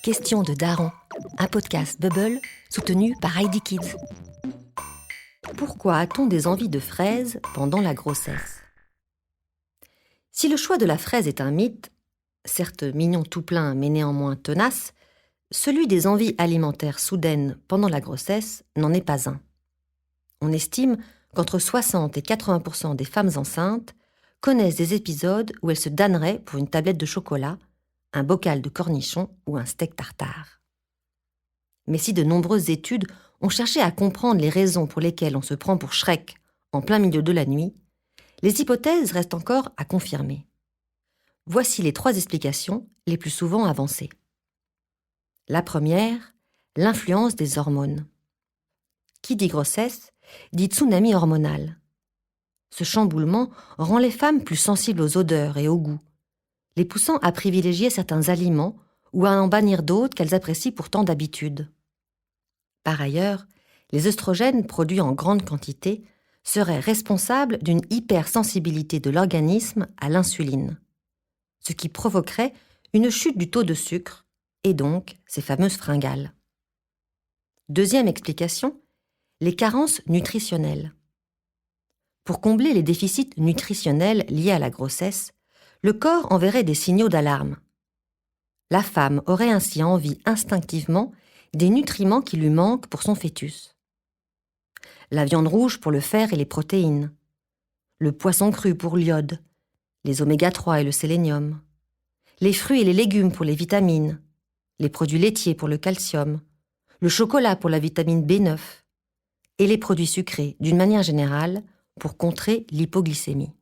Question de Daron, un podcast Bubble soutenu par Heidi Kids. Pourquoi a-t-on des envies de fraises pendant la grossesse ? Si le choix de la fraise est un mythe, certes mignon tout plein mais néanmoins tenace, celui des envies alimentaires soudaines pendant la grossesse n'en est pas un. On estime qu'entre 60 et 80% des femmes enceintes connaissent des épisodes où elles se damneraient pour une tablette de chocolat, un bocal de cornichons ou un steak tartare. Mais si de nombreuses études ont cherché à comprendre les raisons pour lesquelles on se prend pour Shrek en plein milieu de la nuit, les hypothèses restent encore à confirmer. Voici les 3 explications les plus souvent avancées. La première, l'influence des hormones. Qui dit grossesse, dit tsunami hormonal. Ce chamboulement rend les femmes plus sensibles aux odeurs et aux goûts, les poussant à privilégier certains aliments ou à en bannir d'autres qu'elles apprécient pourtant d'habitude. Par ailleurs, les œstrogènes produits en grande quantité seraient responsables d'une hypersensibilité de l'organisme à l'insuline, ce qui provoquerait une chute du taux de sucre et donc ces fameuses fringales. Deuxième explication, les carences nutritionnelles. Pour combler les déficits nutritionnels liés à la grossesse, le corps enverrait des signaux d'alarme. La femme aurait ainsi envie instinctivement des nutriments qui lui manquent pour son fœtus. La viande rouge pour le fer et les protéines, le poisson cru pour l'iode, les oméga 3 et le sélénium, les fruits et les légumes pour les vitamines, les produits laitiers pour le calcium, le chocolat pour la vitamine B9 et les produits sucrés, d'une manière générale, pour contrer l'hypoglycémie.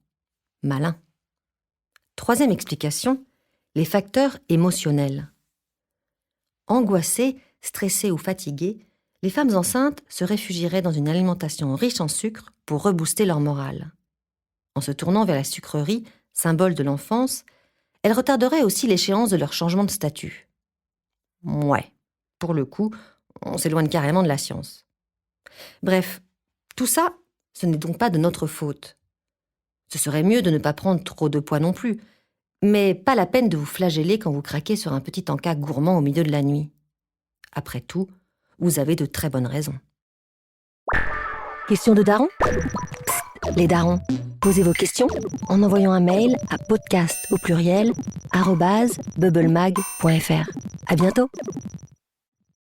Malin. Troisième explication, les facteurs émotionnels. Angoissées, stressées ou fatiguées, les femmes enceintes se réfugieraient dans une alimentation riche en sucre pour rebooster leur morale. En se tournant vers la sucrerie, symbole de l'enfance, elles retarderaient aussi l'échéance de leur changement de statut. Ouais, pour le coup, on s'éloigne carrément de la science. Bref, tout ça, ce n'est donc pas de notre faute. Ce serait mieux de ne pas prendre trop de poids non plus, mais pas la peine de vous flageller quand vous craquez sur un petit encas gourmand au milieu de la nuit. Après tout, vous avez de très bonnes raisons. Question de Daron ? Les darons, posez vos questions en envoyant un mail à podcast@bubblemag.fr. À bientôt.